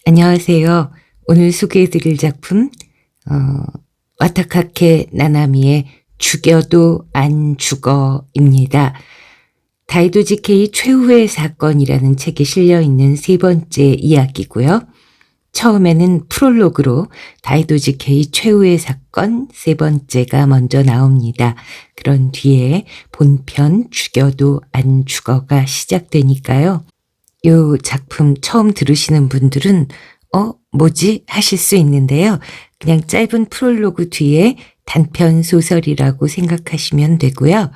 안녕하세요. 오늘 소개해드릴 작품 와타카케 나나미의 죽여도 안 죽어입니다. 다이도지 케이 최후의 사건이라는 책에 실려있는 세 번째 이야기고요. 처음에는 프롤로그로 다이도지 케이 최후의 사건 세 번째가 먼저 나옵니다. 그런 뒤에 본편 죽여도 안 죽어가 시작되니까요. 요 작품 처음 들으시는 분들은 뭐지? 하실 수 있는데요. 그냥 짧은 프롤로그 뒤에 단편 소설이라고 생각하시면 되고요.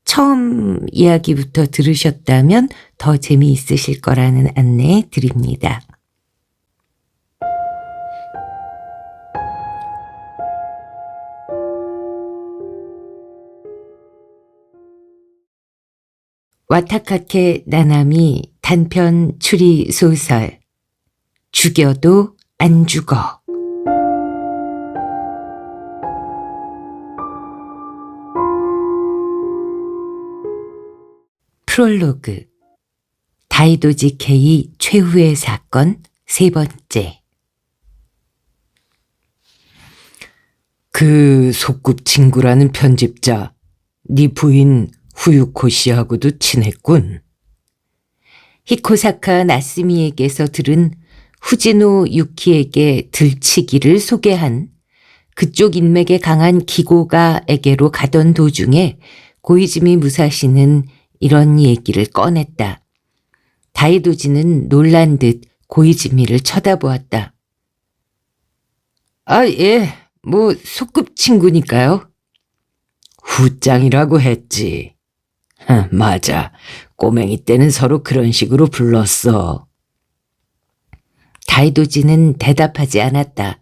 처음 이야기부터 들으셨다면 더 재미있으실 거라는 안내 드립니다. 와타카케 나나미 단편 추리 소설 죽여도 안 죽어. 프롤로그 다이도지 케이 최후의 사건 세 번째. 그 소꿉친구라는 편집자, 네 부인 후유코 씨하고도 친했군. 히코사카 나스미에게서 들은 후지노 유키에게 들치기를 소개한 그쪽 인맥에 강한 기고가에게로 가던 도중에 고이즈미 무사시는 이런 얘기를 꺼냈다. 다이도지는 놀란 듯 고이즈미를 쳐다보았다. 예, 소꿉친구니까요. 후짱이라고 했지. 맞아. 꼬맹이 때는 서로 그런 식으로 불렀어. 다이도지는 대답하지 않았다.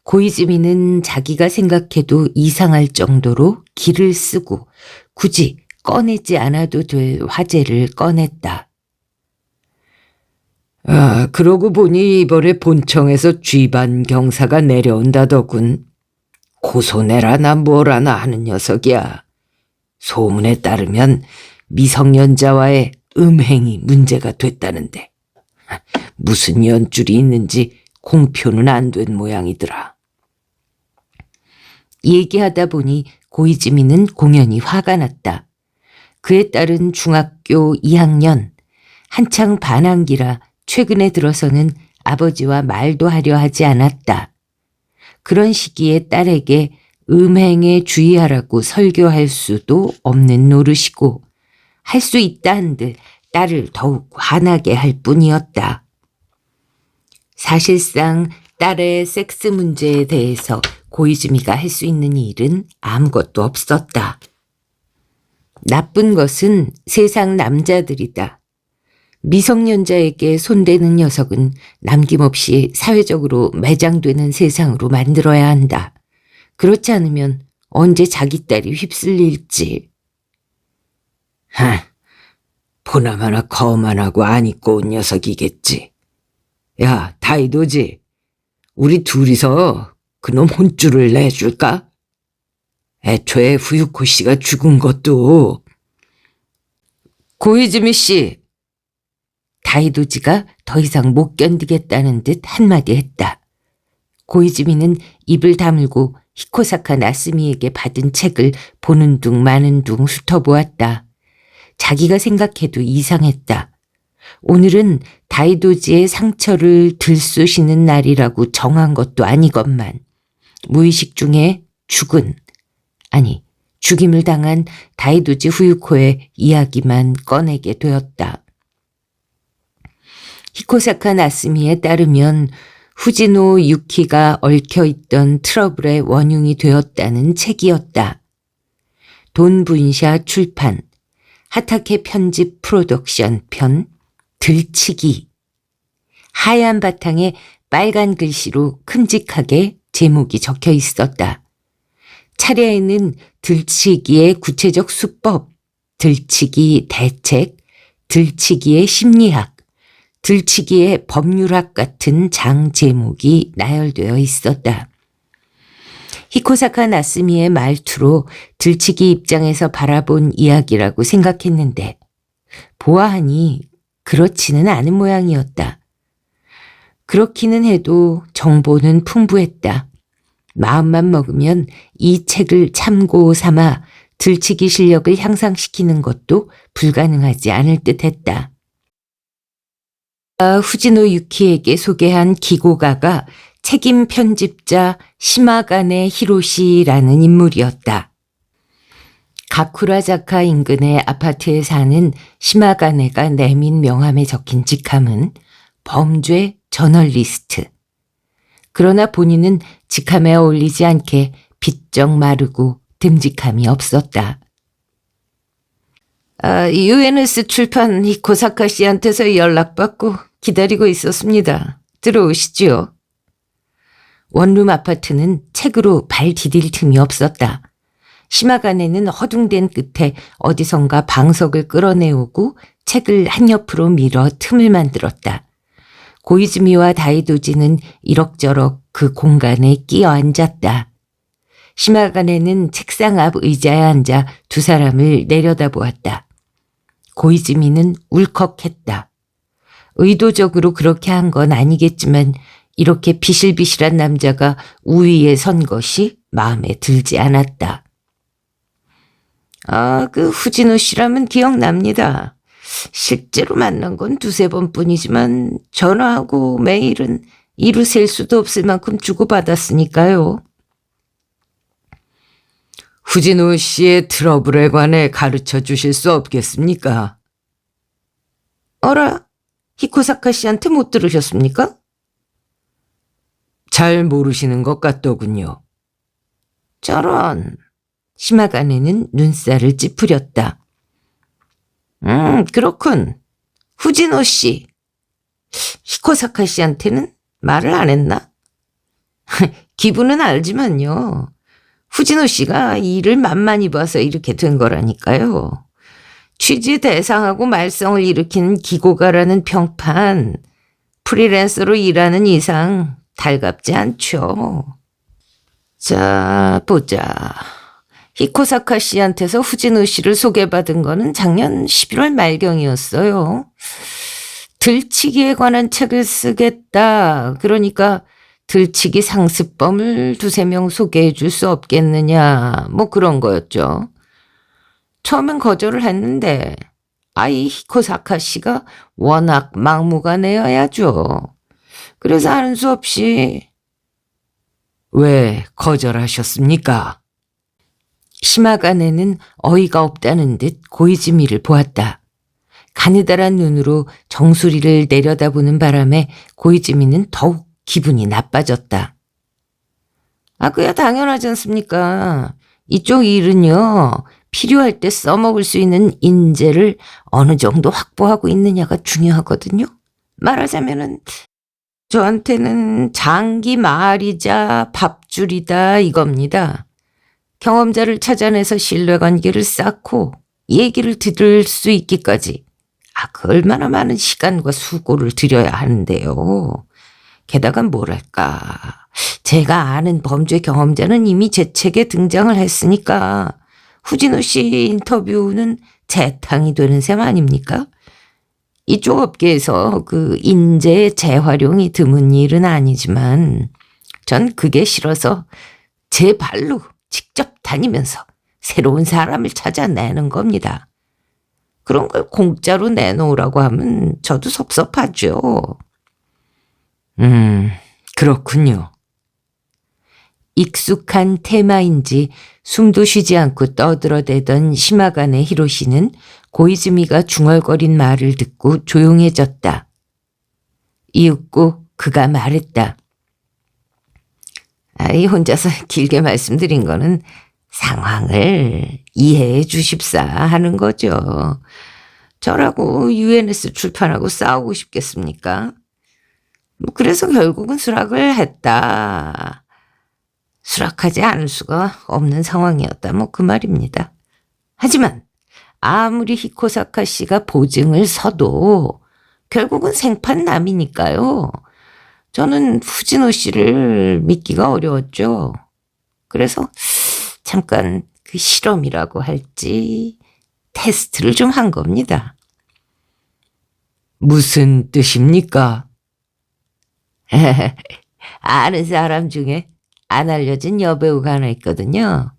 고이즈미는 자기가 생각해도 이상할 정도로 기를 쓰고 굳이 꺼내지 않아도 될 화제를 꺼냈다. 그러고 보니 이번에 본청에서 쥐반 경사가 내려온다더군. 고소내라나 뭐라나 하는 녀석이야. 소문에 따르면 미성년자와의 음행이 문제가 됐다는데 무슨 연줄이 있는지 공표는 안 된 모양이더라. 얘기하다 보니 고이즈미는 공연히 화가 났다. 그에 따른 중학교 2학년, 한창 반항기라 최근에 들어서는 아버지와 말도 하려 하지 않았다. 그런 시기에 딸에게 음행에 주의하라고 설교할 수도 없는 노릇이고 할 수 있다 한들 딸을 더욱 화나게 할 뿐이었다. 사실상 딸의 섹스 문제에 대해서 고이즈미가 할 수 있는 일은 아무것도 없었다. 나쁜 것은 세상 남자들이다. 미성년자에게 손대는 녀석은 남김없이 사회적으로 매장되는 세상으로 만들어야 한다. 그렇지 않으면 언제 자기 딸이 휩쓸릴지. 보나마나 거만하고 안 입고 온 녀석이겠지. 야, 다이도지. 우리 둘이서 그놈 혼쭐을 내줄까? 애초에 후유코 씨가 죽은 것도. 고이즈미 씨. 다이도지가 더 이상 못 견디겠다는 듯 한마디 했다. 고이즈미는 입을 다물고 히코사카 나스미에게 받은 책을 보는 둥 마는 둥 훑어보았다. 자기가 생각해도 이상했다. 오늘은 다이도지의 상처를 들쑤시는 날이라고 정한 것도 아니건만 무의식 중에 죽임을 당한 다이도지 후유코의 이야기만 꺼내게 되었다. 히코사카 나스미에 따르면 후지노 유키가 얽혀있던 트러블의 원흉이 되었다는 책이었다. 돈 분샤 출판, 하타케 편집 프로덕션 편, 들치기. 하얀 바탕에 빨간 글씨로 큼직하게 제목이 적혀 있었다. 차례에는 들치기의 구체적 수법, 들치기 대책, 들치기의 심리학, 들치기의 법률학 같은 장 제목이 나열되어 있었다. 히코사카 나스미의 말투로 들치기 입장에서 바라본 이야기라고 생각했는데 보아하니 그렇지는 않은 모양이었다. 그렇기는 해도 정보는 풍부했다. 마음만 먹으면 이 책을 참고 삼아 들치기 실력을 향상시키는 것도 불가능하지 않을 듯했다. 후지노 유키에게 소개한 기고가가 책임 편집자 시마가네 히로시라는 인물이었다. 가쿠라자카 인근의 아파트에 사는 시마가네가 내민 명함에 적힌 직함은 범죄 저널리스트. 그러나 본인은 직함에 어울리지 않게 비쩍 마르고 듬직함이 없었다. UNS 출판 히코사카 씨한테서 연락받고 기다리고 있었습니다. 들어오시지요. 원룸 아파트는 책으로 발 디딜 틈이 없었다. 시마가네는 허둥댄 끝에 어디선가 방석을 끌어내오고 책을 한 옆으로 밀어 틈을 만들었다. 고이즈미와 다이도지는 이럭저럭 그 공간에 끼어 앉았다. 시마가네는 책상 앞 의자에 앉아 두 사람을 내려다보았다. 고이즈미는 울컥했다. 의도적으로 그렇게 한 건 아니겠지만 이렇게 비실비실한 남자가 우위에 선 것이 마음에 들지 않았다. 그 후진호 씨라면 기억납니다. 실제로 만난 건 두세 번뿐이지만 전화하고 메일은 이루 셀 수도 없을 만큼 주고받았으니까요. 후진호 씨의 트러블에 관해 가르쳐 주실 수 없겠습니까? 어라? 히코사카 씨한테 못 들으셨습니까? 잘 모르시는 것 같더군요. 저런. 시마가네는 눈살을 찌푸렸다. 그렇군. 후진호 씨. 히코사카 씨한테는 말을 안 했나? 기분은 알지만요. 후진호 씨가 일을 만만히 봐서 이렇게 된 거라니까요. 취재 대상하고 말썽을 일으키는 기고가라는 평판, 프리랜서로 일하는 이상 달갑지 않죠. 자, 보자. 히코사카 씨한테서 후진호 씨를 소개받은 거는 작년 11월 말경이었어요. 들치기에 관한 책을 쓰겠다. 그러니까 들치기 상습범을 두세 명 소개해 줄 수 없겠느냐. 뭐 그런 거였죠. 처음엔 거절을 했는데 이 히코사카 씨가 워낙 막무가내여야죠. 그래서 하는 수 없이. 왜 거절하셨습니까? 시마가네는 어이가 없다는 듯 고이즈미를 보았다. 가느다란 눈으로 정수리를 내려다보는 바람에 고이즈미는 더욱 기분이 나빠졌다. 그야 당연하지 않습니까? 이쪽 일은요, 필요할 때 써먹을 수 있는 인재를 어느 정도 확보하고 있느냐가 중요하거든요. 말하자면은 저한테는 장기 말이자 밥줄이다 이겁니다. 경험자를 찾아내서 신뢰관계를 쌓고 얘기를 들을 수 있기까지 그 얼마나 많은 시간과 수고를 들여야 하는데요. 게다가 뭐랄까, 제가 아는 범죄 경험자는 이미 제 책에 등장을 했으니까 후진호 씨 인터뷰는 재탕이 되는 셈 아닙니까? 이쪽 업계에서 그 인재의 재활용이 드문 일은 아니지만 전 그게 싫어서 제 발로 직접 다니면서 새로운 사람을 찾아내는 겁니다. 그런 걸 공짜로 내놓으라고 하면 저도 섭섭하죠. 그렇군요. 익숙한 테마인지 숨도 쉬지 않고 떠들어대던 시마가네 히로시는 고이즈미가 중얼거린 말을 듣고 조용해졌다. 이윽고 그가 말했다. 혼자서 길게 말씀드린 거는 상황을 이해해 주십사 하는 거죠. 저라고 UNS 출판하고 싸우고 싶겠습니까? 그래서 결국은 수락을 했다. 수락하지 않을 수가 없는 상황이었다. 그 말입니다. 하지만 아무리 히코사카 씨가 보증을 서도 결국은 생판남이니까요. 저는 후진호 씨를 믿기가 어려웠죠. 그래서 잠깐 그 실험이라고 할지 테스트를 좀 한 겁니다. 무슨 뜻입니까? 아는 사람 중에 안 알려진 여배우가 하나 있거든요.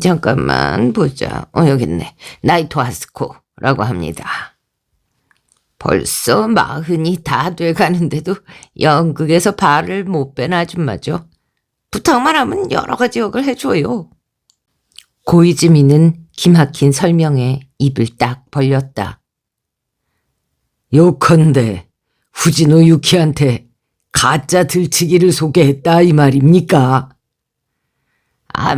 잠깐만 보자. 여기 있네. 나이토 하스코라고 합니다. 벌써 40이 다 돼가는데도 연극에서 발을 못 뺀 아줌마죠. 부탁만 하면 여러 가지 역을 해줘요. 고이즈미는 기막힌 설명에 입을 딱 벌렸다. 요컨대 후지노 유키한테 가짜 들치기를 소개했다 이 말입니까?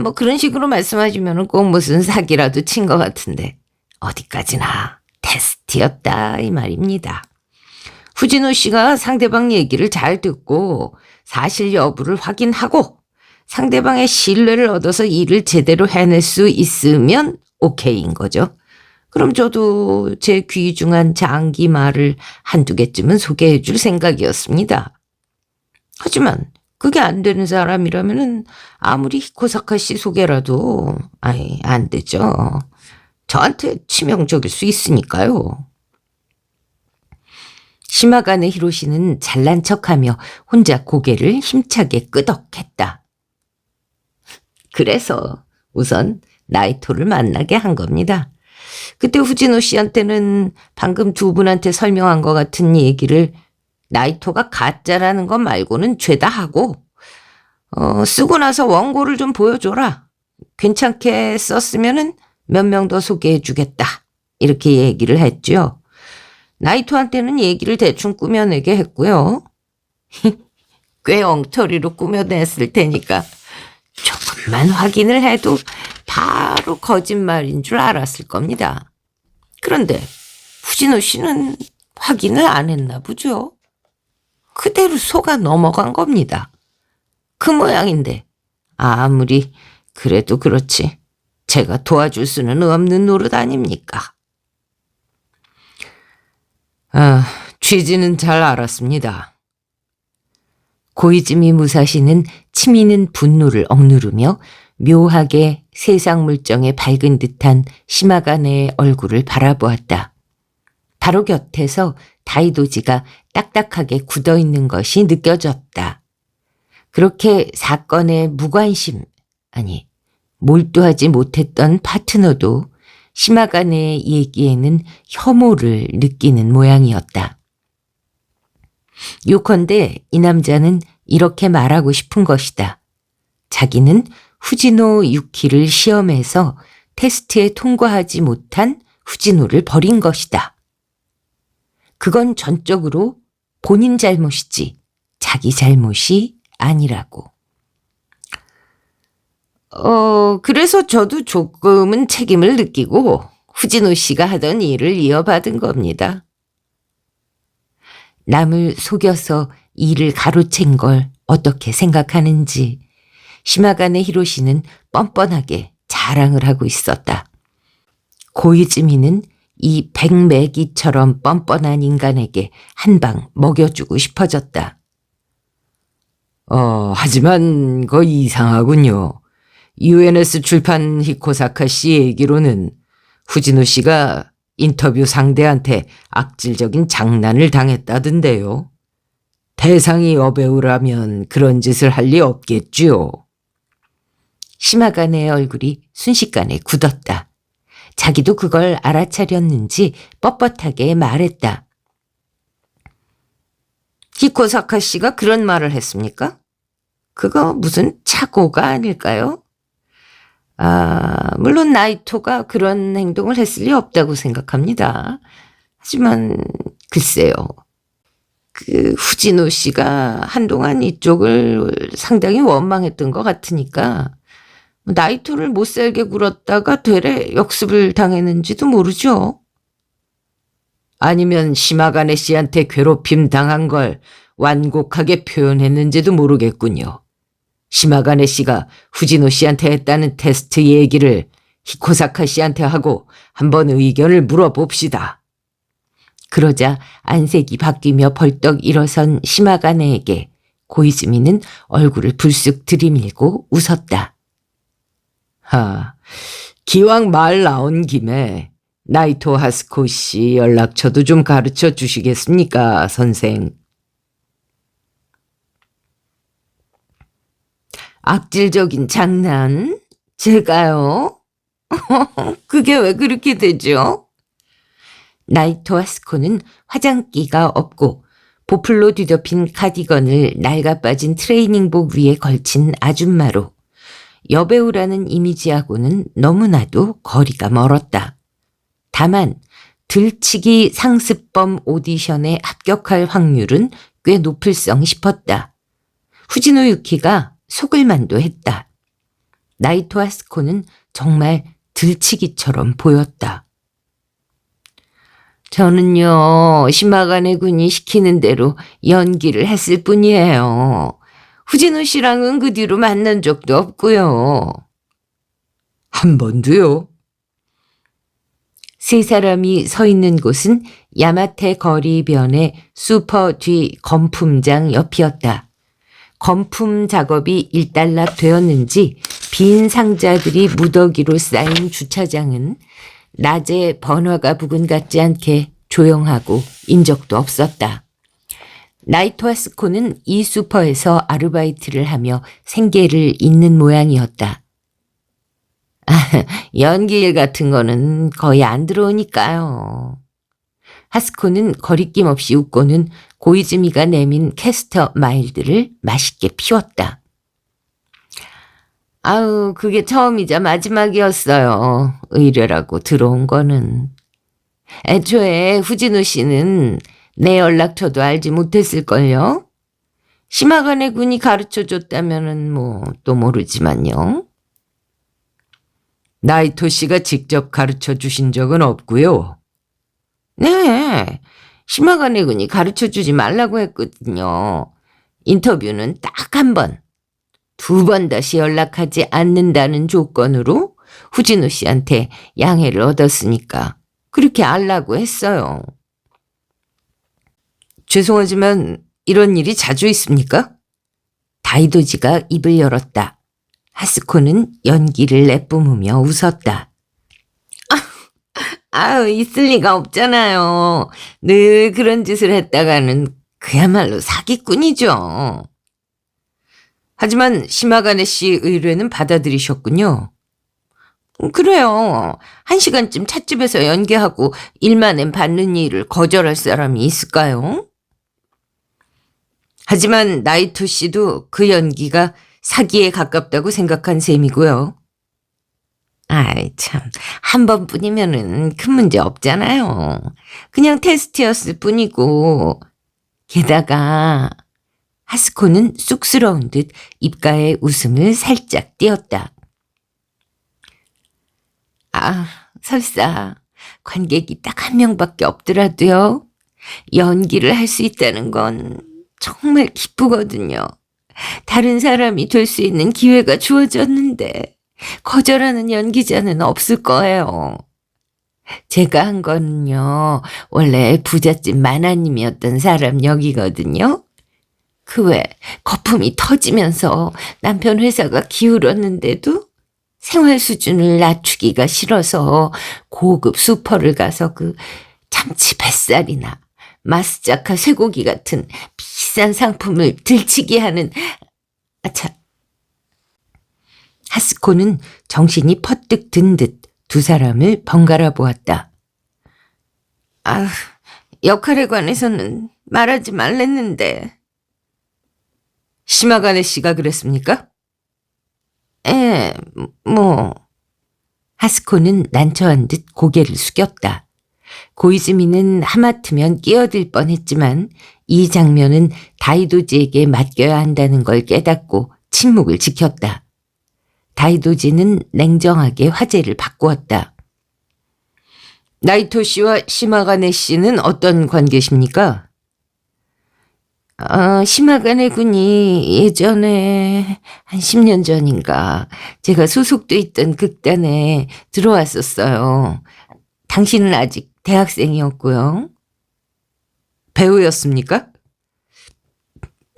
뭐 그런 식으로 말씀하시면 꼭 무슨 사기라도 친 것 같은데 어디까지나 테스트였다 이 말입니다. 후지노 씨가 상대방 얘기를 잘 듣고 사실 여부를 확인하고 상대방의 신뢰를 얻어서 일을 제대로 해낼 수 있으면 오케이인 거죠. 그럼 저도 제 귀중한 장기 말을 한두 개쯤은 소개해 줄 생각이었습니다. 하지만 그게 안 되는 사람이라면은 아무리 히코사카 씨 소개라도 안 되죠. 저한테 치명적일 수 있으니까요. 시마가네 히로시는 잘난 척하며 혼자 고개를 힘차게 끄덕했다. 그래서 우선 나이토를 만나게 한 겁니다. 그때 후지노 씨한테는 방금 두 분한테 설명한 것 같은 얘기를 나이토가 가짜라는 것 말고는 죄다 하고 쓰고 나서 원고를 좀 보여줘라. 괜찮게 썼으면은 몇 명 더 소개해주겠다. 이렇게 얘기를 했죠. 나이토한테는 얘기를 대충 꾸며내게 했고요. 꽤 엉터리로 꾸며냈을 테니까 조금만 확인을 해도 바로 거짓말인 줄 알았을 겁니다. 그런데 후지노 씨는 확인을 안 했나 보죠. 그대로 속아 넘어간 겁니다. 그 모양인데 아무리 그래도 그렇지 제가 도와줄 수는 없는 노릇 아닙니까? 취지는 잘 알았습니다. 고이즈미 무사시는 치미는 분노를 억누르며 묘하게 세상 물정에 밝은 듯한 시마가네의 얼굴을 바라보았다. 바로 곁에서 다이도지가 딱딱하게 굳어있는 것이 느껴졌다. 그렇게 사건에 무관심, 아니 몰두하지 못했던 파트너도 시마가네의 얘기에는 혐오를 느끼는 모양이었다. 요컨대 이 남자는 이렇게 말하고 싶은 것이다. 자기는 후지노 유키를 시험해서 테스트에 통과하지 못한 후지노를 버린 것이다. 그건 전적으로 본인 잘못이지 자기 잘못이 아니라고. 그래서 저도 조금은 책임을 느끼고 후지노 씨가 하던 일을 이어받은 겁니다. 남을 속여서 일을 가로챈 걸 어떻게 생각하는지 시마가네 히로시는 뻔뻔하게 자랑을 하고 있었다. 고이즈미는 이 백매기처럼 뻔뻔한 인간에게 한 방 먹여주고 싶어졌다. 하지만 거 이상하군요. UNS 출판 히코사카 씨 얘기로는 후지노 씨가 인터뷰 상대한테 악질적인 장난을 당했다던데요. 대상이 여배우라면 그런 짓을 할 리 없겠지요. 시마가네의 얼굴이 순식간에 굳었다. 자기도 그걸 알아차렸는지 뻣뻣하게 말했다. 히코사카 씨가 그런 말을 했습니까? 그거 무슨 착오가 아닐까요? 물론 나이토가 그런 행동을 했을 리 없다고 생각합니다. 하지만 글쎄요. 그 후지노 씨가 한동안 이쪽을 상당히 원망했던 것 같으니까 나이토를 못살게 굴었다가 되레 역습을 당했는지도 모르죠. 아니면 시마가네 씨한테 괴롭힘 당한 걸 완곡하게 표현했는지도 모르겠군요. 시마가네 씨가 후지노 씨한테 했다는 테스트 얘기를 히코사카 씨한테 하고 한번 의견을 물어봅시다. 그러자 안색이 바뀌며 벌떡 일어선 시마가네에게 고이즈미는 얼굴을 불쑥 들이밀고 웃었다. 기왕 말 나온 김에 나이토 하스코 씨 연락처도 좀 가르쳐 주시겠습니까, 선생? 악질적인 장난? 제가요? 그게 왜 그렇게 되죠? 나이토 하스코는 화장기가 없고 보풀로 뒤덮인 카디건을 낡아빠진 트레이닝복 위에 걸친 아줌마로 여배우라는 이미지하고는 너무나도 거리가 멀었다. 다만 들치기 상습범 오디션에 합격할 확률은 꽤 높을성 싶었다. 후지노 유키가 속을만도 했다. 나이토 하스코는 정말 들치기처럼 보였다. 저는요, 시마가네 군이 시키는 대로 연기를 했을 뿐이에요. 후지노 씨랑은 그 뒤로 만난 적도 없고요. 한 번도요? 세 사람이 서 있는 곳은 야마테 거리변의 슈퍼 뒤 건품장 옆이었다. 건품 작업이 일단락 되었는지 빈 상자들이 무더기로 쌓인 주차장은 낮에 번화가 부근 같지 않게 조용하고 인적도 없었다. 나이토 하스코는 이 슈퍼에서 아르바이트를 하며 생계를 잇는 모양이었다. 연기일 같은 거는 거의 안 들어오니까요. 하스코는 거리낌 없이 웃고는 고이즈미가 내민 캐스터 마일드를 맛있게 피웠다. 아우, 그게 처음이자 마지막이었어요. 의뢰라고 들어온 거는. 애초에 후지노 씨는 내 연락처도 알지 못했을걸요? 시마가네 군이 가르쳐줬다면은 또 모르지만요. 나이토 씨가 직접 가르쳐 주신 적은 없고요. 네, 시마가네 군이 가르쳐주지 말라고 했거든요. 인터뷰는 딱 한 번, 2번 다시 연락하지 않는다는 조건으로 후지노 씨한테 양해를 얻었으니까 그렇게 알라고 했어요. 죄송하지만 이런 일이 자주 있습니까? 다이도지가 입을 열었다. 하스코는 연기를 내뿜으며 웃었다. 아유, 있을 리가 없잖아요. 늘 그런 짓을 했다가는 그야말로 사기꾼이죠. 하지만 시마가네 씨 의뢰는 받아들이셨군요. 그래요. 1시간쯤 찻집에서 연기하고 일만엔 받는 일을 거절할 사람이 있을까요? 하지만 나이토 씨도 그 연기가 사기에 가깝다고 생각한 셈이고요. 아이 참, 한 번뿐이면은 큰 문제 없잖아요. 그냥 테스트였을 뿐이고. 게다가 하스코는 쑥스러운 듯 입가에 웃음을 살짝 띄었다. 아, 설사 관객이 딱 1명밖에 없더라도요. 연기를 할 수 있다는 건 정말 기쁘거든요. 다른 사람이 될 수 있는 기회가 주어졌는데 거절하는 연기자는 없을 거예요. 제가 한 거는요, 원래 부잣집 마나님이었던 사람 역이거든요. 그 외 거품이 터지면서 남편 회사가 기울었는데도 생활 수준을 낮추기가 싫어서 고급 슈퍼를 가서 그 참치 뱃살이나 마스자카 쇠고기 같은 비싼 상품을 들치게 하는 하스코는 정신이 퍼뜩 든 듯 두 사람을 번갈아 보았다. 아, 역할에 관해서는 말하지 말랬는데. 시마가네 씨가 그랬습니까? 예, 하스코는 난처한 듯 고개를 숙였다. 고이즈미는 하마터면 끼어들 뻔했지만 이 장면은 다이도지에게 맡겨야 한다는 걸 깨닫고 침묵을 지켰다. 다이도지는 냉정하게 화제를 바꾸었다. 나이토 씨와 시마가네 씨는 어떤 관계십니까? 시마가네 군이 예전에 한 10년 전인가 제가 소속돼 있던 극단에 들어왔었어요. 당신은 아직 대학생이었고요. 배우였습니까?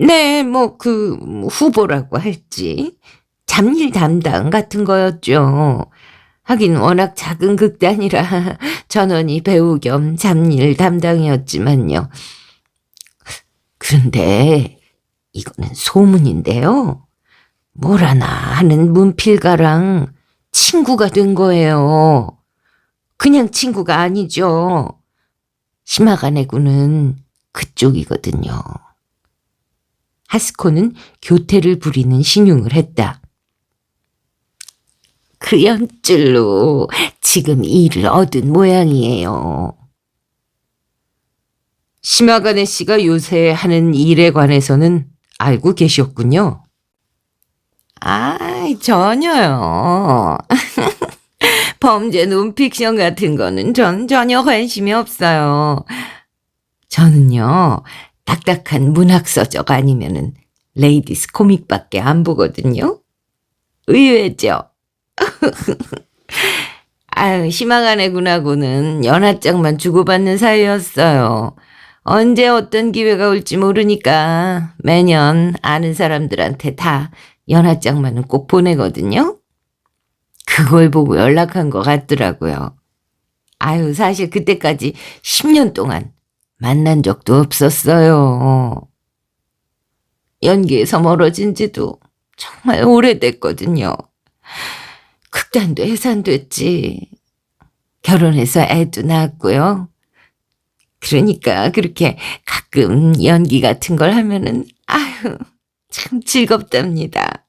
네, 후보라고 할지. 잡일 담당 같은 거였죠. 하긴 워낙 작은 극단이라 전원이 배우 겸 잡일 담당이었지만요. 그런데 이거는 소문인데요. 뭐라나 하는 문필가랑 친구가 된 거예요. 그냥 친구가 아니죠. 시마가네 군은 그쪽이거든요. 하스코는 교태를 부리는 신용을 했다. 그 연줄로 지금 일을 얻은 모양이에요. 시마가네 씨가 요새 하는 일에 관해서는 알고 계셨군요. 전혀요. 범죄 논픽션 같은 거는 전 전혀 관심이 없어요. 저는요, 딱딱한 문학서적 아니면은 레이디스 코믹밖에 안 보거든요. 의외죠? 시마가네 군하고는 연하장만 주고받는 사이였어요. 언제 어떤 기회가 올지 모르니까 매년 아는 사람들한테 다 연하장만은 꼭 보내거든요. 그걸 보고 연락한 것 같더라고요. 사실 그때까지 10년 동안 만난 적도 없었어요. 연기에서 멀어진 지도 정말 오래됐거든요. 극단도 해산됐지. 결혼해서 애도 낳았고요. 그러니까 그렇게 가끔 연기 같은 걸 하면은 참 즐겁답니다.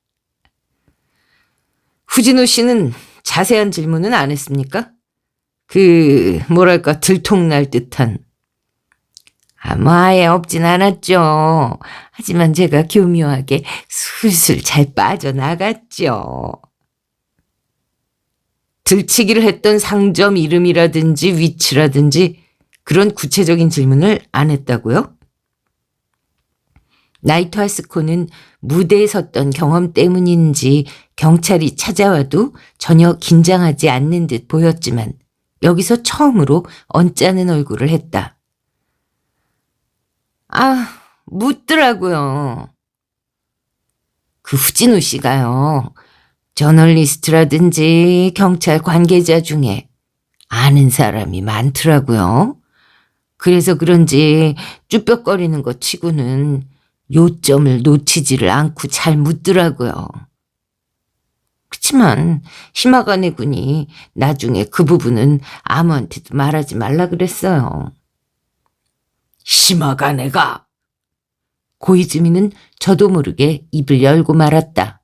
후진호 씨는 자세한 질문은 안 했습니까? 뭐랄까 들통날 듯한. 아예 없진 않았죠. 하지만 제가 교묘하게 술술 잘 빠져나갔죠. 들치기를 했던 상점 이름이라든지 위치라든지 그런 구체적인 질문을 안 했다고요? 나이토 하스코는 무대에 섰던 경험 때문인지 경찰이 찾아와도 전혀 긴장하지 않는 듯 보였지만 여기서 처음으로 언짢은 얼굴을 했다. 묻더라고요. 그 후진우 씨가요. 저널리스트라든지 경찰 관계자 중에 아는 사람이 많더라고요. 그래서 그런지 쭈뼛거리는 것 치고는 요점을 놓치지를 않고 잘 묻더라고요. 그치만 시마가네 군이 나중에 그 부분은 아무한테도 말하지 말라 그랬어요. 시마가네가 고이즈미는 저도 모르게 입을 열고 말았다.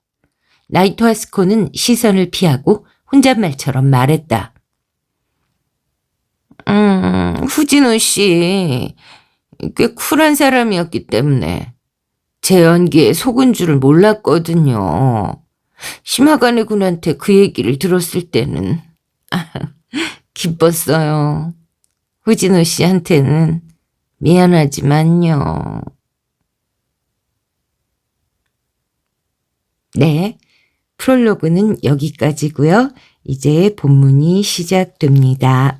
나이토 하스코는 시선을 피하고 혼잣말처럼 말했다. 후진호 씨 꽤 쿨한 사람이었기 때문에 제 연기에 속은 줄을 몰랐거든요. 시마가네 군한테 그 얘기를 들었을 때는 기뻤어요. 후진호 씨한테는 미안하지만요. 네, 프롤로그는 여기까지고요. 이제 본문이 시작됩니다.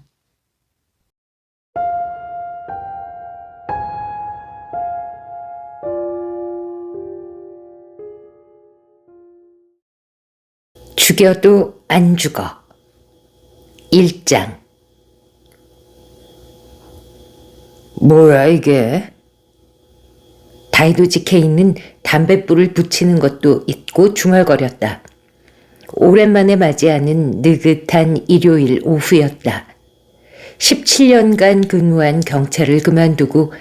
죽여도 안 죽어. 1장. 뭐야 이게? 다이도지 케이는 담뱃불을 붙이는 것도 잊고 중얼거렸다. 오랜만에 맞이하는 느긋한 일요일 오후였다. 17년간 근무한 경찰을 그만두고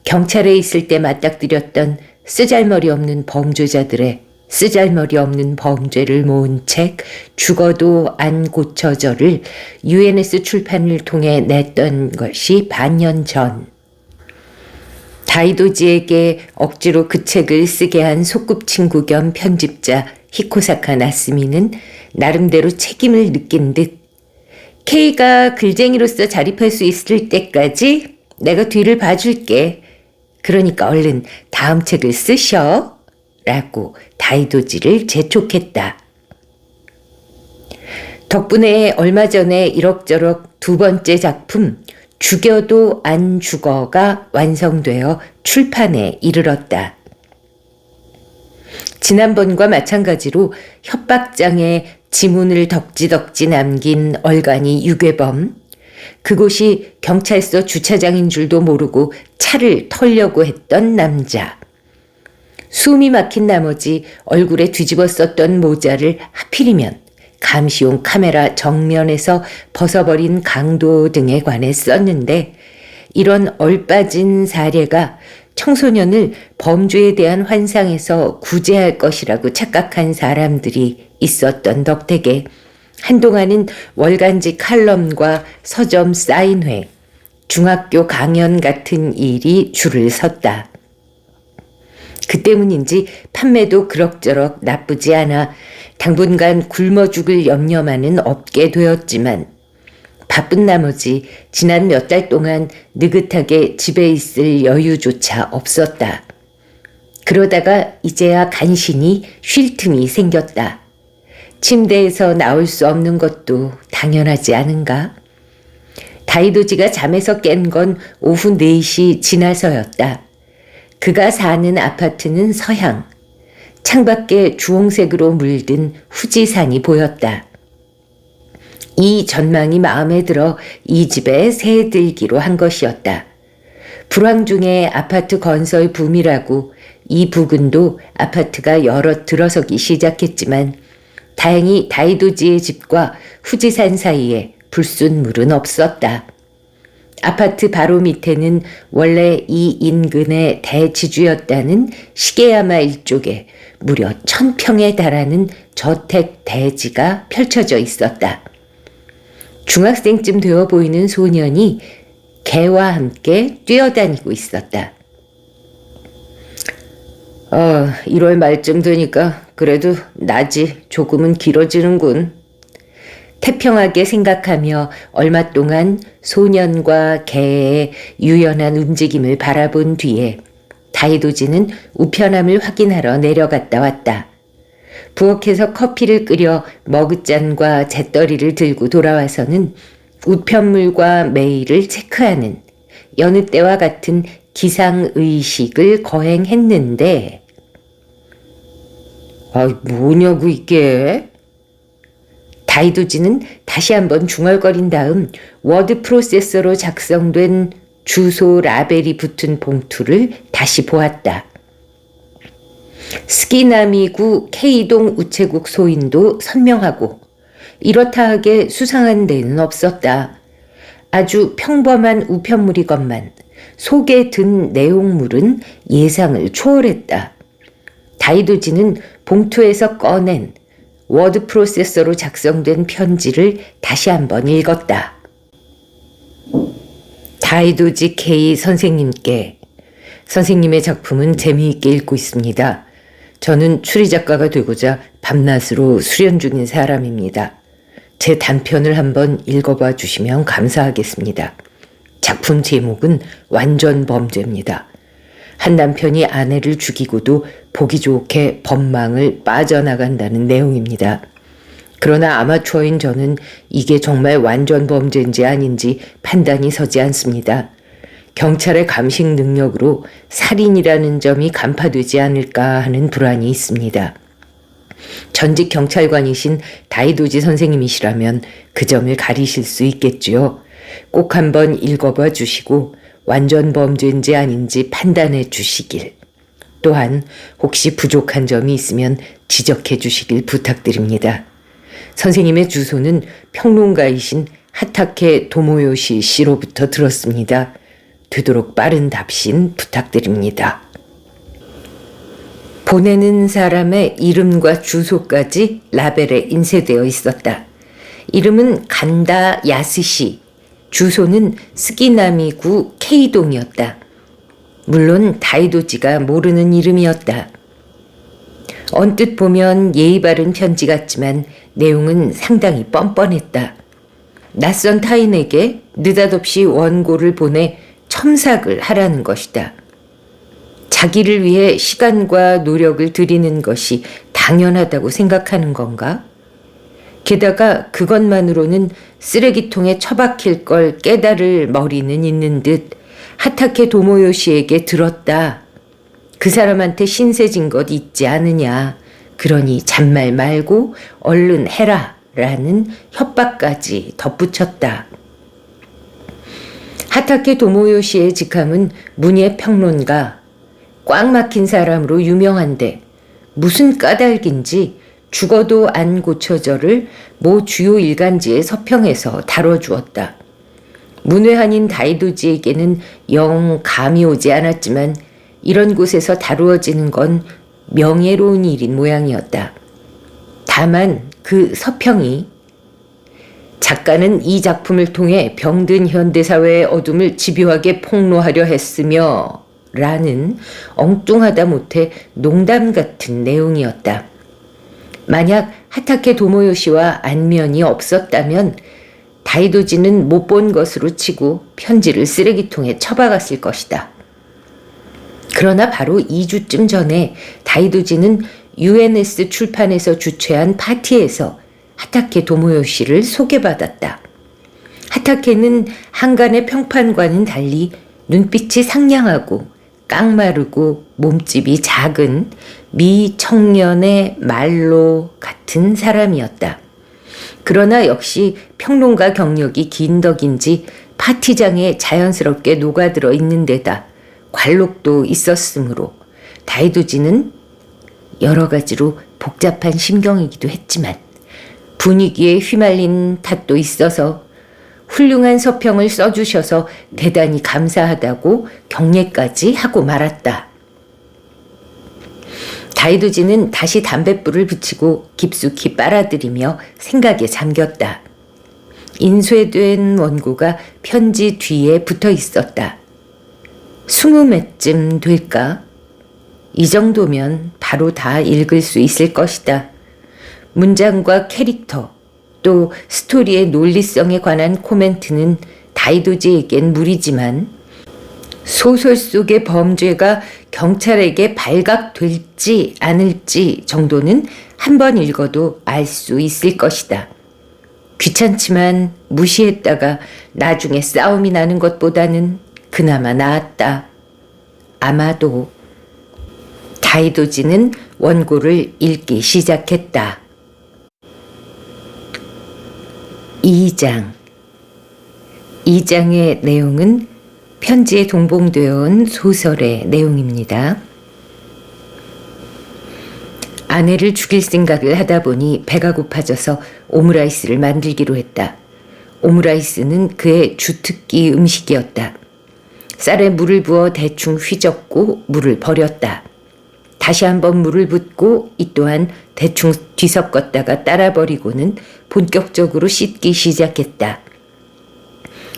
경찰에 있을 때 맞닥뜨렸던 쓰잘머리 없는 범죄자들의 쓰잘머리 없는 범죄를 모은 책 죽어도 안 고쳐져를 UNS 출판을 통해 냈던 것이 반년 전. 다이도지에게 억지로 그 책을 쓰게 한 소꿉친구 겸 편집자 히코사카 나스미는 나름대로 책임을 느낀 듯 K가 글쟁이로서 자립할 수 있을 때까지 내가 뒤를 봐줄게. 그러니까 얼른 다음 책을 쓰셔. 라고 다이도지를 재촉했다. 덕분에 얼마 전에 이럭저럭 두 번째 작품 죽여도 안 죽어가 완성되어 출판에 이르렀다. 지난번과 마찬가지로 협박장에 지문을 덕지덕지 남긴 얼간이 유괴범, 그곳이 경찰서 주차장인 줄도 모르고 차를 털려고 했던 남자, 숨이 막힌 나머지 얼굴에 뒤집어 썼던 모자를 하필이면 감시용 카메라 정면에서 벗어버린 강도 등에 관해 썼는데 이런 얼빠진 사례가 청소년을 범죄에 대한 환상에서 구제할 것이라고 착각한 사람들이 있었던 덕택에 한동안은 월간지 칼럼과 서점 사인회, 중학교 강연 같은 일이 줄을 섰다. 그 때문인지 판매도 그럭저럭 나쁘지 않아 당분간 굶어 죽을 염려만은 없게 되었지만 바쁜 나머지 지난 몇 달 동안 느긋하게 집에 있을 여유조차 없었다. 그러다가 이제야 간신히 쉴 틈이 생겼다. 침대에서 나올 수 없는 것도 당연하지 않은가? 다이도지가 잠에서 깬 건 오후 4시 지나서였다. 그가 사는 아파트는 서향. 창밖에 주홍색으로 물든 후지산이 보였다. 이 전망이 마음에 들어 이 집에 새 들기로 한 것이었다. 불황 중에 아파트 건설 붐이라고 이 부근도 아파트가 여럿 들어서기 시작했지만 다행히 다이도지의 집과 후지산 사이에 불순물은 없었다. 아파트 바로 밑에는 원래 이 인근의 대지주였다는 시게야마 일족에 무려 1000평에 달하는 저택 대지가 펼쳐져 있었다. 중학생쯤 되어 보이는 소년이 개와 함께 뛰어다니고 있었다. 1월 말쯤 되니까 그래도 낮이 조금은 길어지는군. 태평하게 생각하며 얼마 동안 소년과 개의 유연한 움직임을 바라본 뒤에 다이도지는 우편함을 확인하러 내려갔다 왔다. 부엌에서 커피를 끓여 머그잔과 잿더리를 들고 돌아와서는 우편물과 메일을 체크하는 여느 때와 같은 기상의식을 거행했는데 뭐냐고 이게? 다이도지는 다시 한번 중얼거린 다음 워드 프로세서로 작성된 주소 라벨이 붙은 봉투를 다시 보았다. 스기나미구 K동 우체국 소인도 선명하고 이렇다 하게 수상한 데는 없었다. 아주 평범한 우편물이건만 속에 든 내용물은 예상을 초월했다. 다이도지는 봉투에서 꺼낸 워드 프로세서로 작성된 편지를 다시 한번 읽었다. 다이도지 K 선생님께 선생님의 작품은 재미있게 읽고 있습니다. 저는 추리작가가 되고자 밤낮으로 수련 중인 사람입니다. 제 단편을 한번 읽어봐 주시면 감사하겠습니다. 작품 제목은 완전 범죄입니다. 한 남편이 아내를 죽이고도 보기 좋게 법망을 빠져나간다는 내용입니다. 그러나 아마추어인 저는 이게 정말 완전 범죄인지 아닌지 판단이 서지 않습니다. 경찰의 감식 능력으로 살인이라는 점이 간파되지 않을까 하는 불안이 있습니다. 전직 경찰관이신 다이도지 선생님이시라면 그 점을 가리실 수 있겠지요. 꼭 한번 읽어봐 주시고 완전 범죄인지 아닌지 판단해 주시길. 또한 혹시 부족한 점이 있으면 지적해 주시길 부탁드립니다. 선생님의 주소는 평론가이신 하타케 도모요시 씨로부터 들었습니다. 되도록 빠른 답신 부탁드립니다. 보내는 사람의 이름과 주소까지 라벨에 인쇄되어 있었다. 이름은 간다 야스시, 주소는 스기나미구 K동이었다. 물론 다이도지가 모르는 이름이었다. 언뜻 보면 예의 바른 편지 같지만 내용은 상당히 뻔뻔했다. 낯선 타인에게 느닷없이 원고를 보내 첨삭을 하라는 것이다. 자기를 위해 시간과 노력을 들이는 것이 당연하다고 생각하는 건가? 게다가 그것만으로는 쓰레기통에 처박힐 걸 깨달을 머리는 있는 듯 하타케 도모요시에게 들었다. 그 사람한테 신세진 것 있지 않느냐. 그러니 잔말 말고 얼른 해라 라는 협박까지 덧붙였다. 하타케 도모요시의 직함은 문예 평론가, 꽉 막힌 사람으로 유명한데 무슨 까닭인지 죽어도 안 고쳐져를 모 주요 일간지의 서평에서 다뤄주었다. 문외한인 다이도지에게는 영 감이 오지 않았지만 이런 곳에서 다루어지는 건 명예로운 일인 모양이었다. 다만 그 서평이 작가는 이 작품을 통해 병든 현대사회의 어둠을 집요하게 폭로하려 했으며 라는 엉뚱하다 못해 농담 같은 내용이었다. 만약 하타케 도모요시와 안면이 없었다면 다이도지는 못 본 것으로 치고 편지를 쓰레기통에 처박았을 것이다. 그러나 바로 2주쯤 전에 다이도지는 UNS 출판에서 주최한 파티에서 하타케 도모요시를 소개받았다. 하타케는 한간의 평판과는 달리 눈빛이 상냥하고 깡마르고 몸집이 작은 미청년의 말로 같은 사람이었다. 그러나 역시 평론가 경력이 긴 덕인지 파티장에 자연스럽게 녹아들어 있는 데다 관록도 있었으므로 다이도지는 여러 가지로 복잡한 심경이기도 했지만 분위기에 휘말린 탓도 있어서 훌륭한 서평을 써주셔서 대단히 감사하다고 격려까지 하고 말았다. 다이도지는 다시 담뱃불을 붙이고 깊숙이 빨아들이며 생각에 잠겼다. 인쇄된 원고가 편지 뒤에 붙어 있었다. 20매쯤 될까? 이 정도면 바로 다 읽을 수 있을 것이다. 문장과 캐릭터, 또 스토리의 논리성에 관한 코멘트는 다이도지에겐 무리지만 소설 속의 범죄가 경찰에게 발각될지 않을지 정도는 한 번 읽어도 알 수 있을 것이다. 귀찮지만 무시했다가 나중에 싸움이 나는 것보다는 그나마 나았다. 아마도. 다이도지는 원고를 읽기 시작했다. 2장. 2장의 내용은 편지에 동봉되어 온 소설의 내용입니다. 아내를 죽일 생각을 하다 보니 배가 고파져서 오므라이스를 만들기로 했다. 오므라이스는 그의 주특기 음식이었다. 쌀에 물을 부어 대충 휘젓고 물을 버렸다. 다시 한번 물을 붓고 이 또한 대충 뒤섞었다가 따라 버리고는 본격적으로 씻기 시작했다.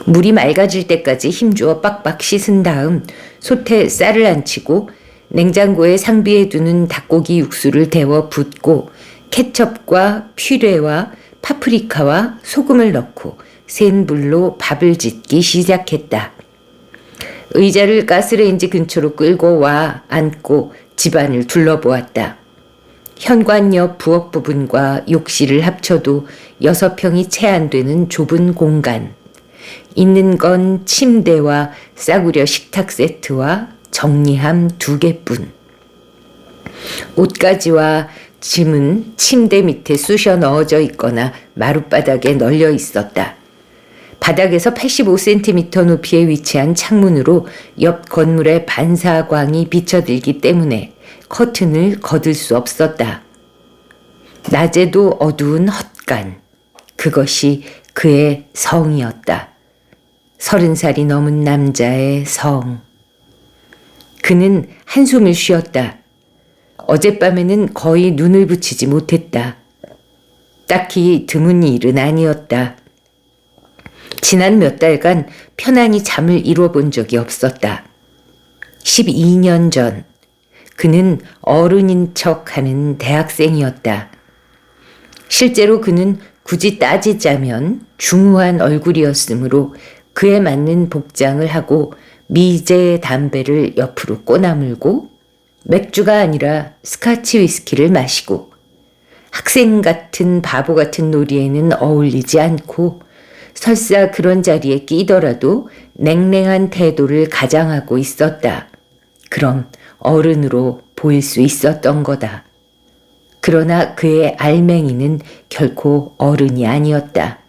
물이 맑아질 때까지 힘주어 빡빡 씻은 다음 솥에 쌀을 안치고 냉장고에 상비해 두는 닭고기 육수를 데워 붓고 케첩과 퓨레와 파프리카와 소금을 넣고 센 불로 밥을 짓기 시작했다. 의자를 가스레인지 근처로 끌고 와 앉고 집안을 둘러보았다. 현관 옆 부엌 부분과 욕실을 합쳐도 6평이 채 안 되는 좁은 공간. 있는 건 침대와 싸구려 식탁 세트와 정리함 2개뿐. 옷가지와 짐은 침대 밑에 쑤셔 넣어져 있거나 마룻바닥에 널려 있었다. 바닥에서 85cm 높이에 위치한 창문으로 옆 건물의 반사광이 비쳐들기 때문에 커튼을 거둘 수 없었다. 낮에도 어두운 헛간. 그것이 그의 성이었다. 30살이 넘은 남자의 성. 그는 한숨을 쉬었다. 어젯밤에는 거의 눈을 붙이지 못했다. 딱히 드문 일은 아니었다. 지난 몇 달간 편안히 잠을 이뤄본 적이 없었다. 12년 전 그는 어른인 척하는 대학생이었다. 실제로 그는 굳이 따지자면 중후한 얼굴이었으므로 그에 맞는 복장을 하고 미제 담배를 옆으로 꼬나물고 맥주가 아니라 스카치 위스키를 마시고 학생 같은 바보 같은 놀이에는 어울리지 않고 설사 그런 자리에 끼더라도 냉랭한 태도를 가장하고 있었다. 그럼 어른으로 보일 수 있었던 거다. 그러나 그의 알맹이는 결코 어른이 아니었다.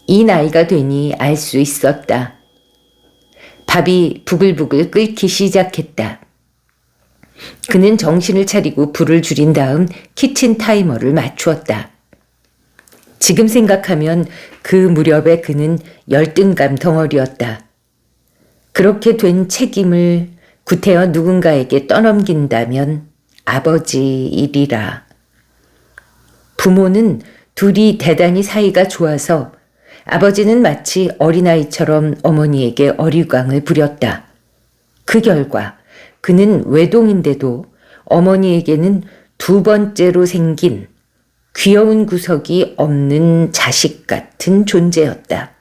이 나이가 되니 알 수 있었다. 밥이 부글부글 끓기 시작했다. 그는 정신을 차리고 불을 줄인 다음 키친 타이머를 맞추었다. 지금 생각하면 그 무렵에 그는 열등감 덩어리였다. 그렇게 된 책임을 구태여 누군가에게 떠넘긴다면 아버지 일이라. 부모는 둘이 대단히 사이가 좋아서 아버지는 마치 어린아이처럼 어머니에게 어리광을 부렸다. 그 결과 그는 외동인데도 어머니에게는 두 번째로 생긴 귀여운 구석이 없는 자식 같은 존재였다.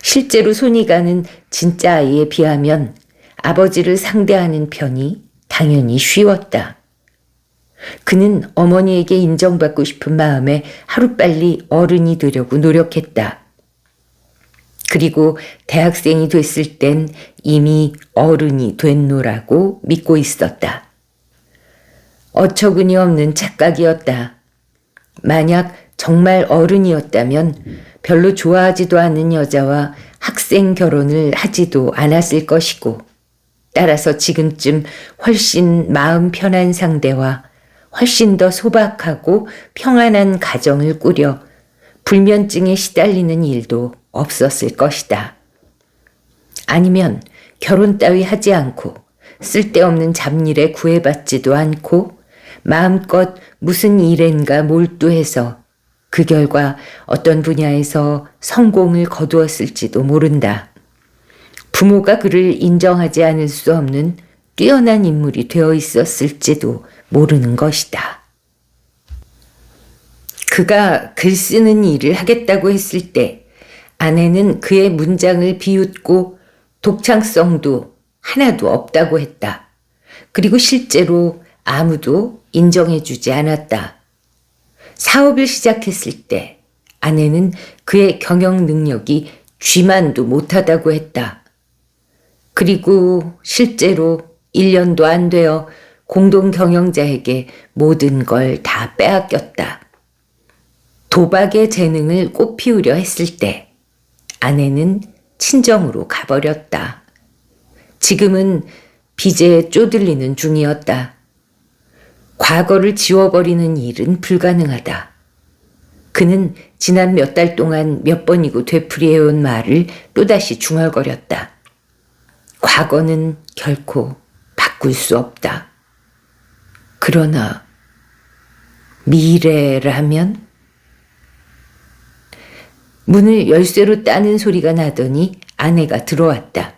실제로 손이 가는 진짜 아이에 비하면 아버지를 상대하는 편이 당연히 쉬웠다. 그는 어머니에게 인정받고 싶은 마음에 하루빨리 어른이 되려고 노력했다. 그리고 대학생이 됐을 땐 이미 어른이 됐노라고 믿고 있었다. 어처구니 없는 착각이었다. 만약 정말 어른이었다면 별로 좋아하지도 않는 여자와 학생 결혼을 하지도 않았을 것이고, 따라서 지금쯤 훨씬 마음 편한 상대와 훨씬 더 소박하고 평안한 가정을 꾸려 불면증에 시달리는 일도 없었을 것이다. 아니면 결혼 따위 하지 않고 쓸데없는 잡일에 구애받지도 않고 마음껏 무슨 일엔가 몰두해서 그 결과 어떤 분야에서 성공을 거두었을지도 모른다. 부모가 그를 인정하지 않을 수 없는 뛰어난 인물이 되어 있었을지도 모르는 것이다. 그가 글 쓰는 일을 하겠다고 했을 때 아내는 그의 문장을 비웃고 독창성도 하나도 없다고 했다. 그리고 실제로 아무도 인정해주지 않았다. 사업을 시작했을 때 아내는 그의 경영 능력이 쥐만도 못하다고 했다. 그리고 실제로 1년도 안 되어 공동 경영자에게 모든 걸 다 빼앗겼다. 도박의 재능을 꽃피우려 했을 때 아내는 친정으로 가버렸다. 지금은 빚에 쪼들리는 중이었다. 과거를 지워버리는 일은 불가능하다. 그는 지난 몇 달 동안 몇 번이고 되풀이해온 말을 또다시 중얼거렸다. 과거는 결코 바꿀 수 없다. 그러나 미래라면? 문을 열쇠로 따는 소리가 나더니 아내가 들어왔다.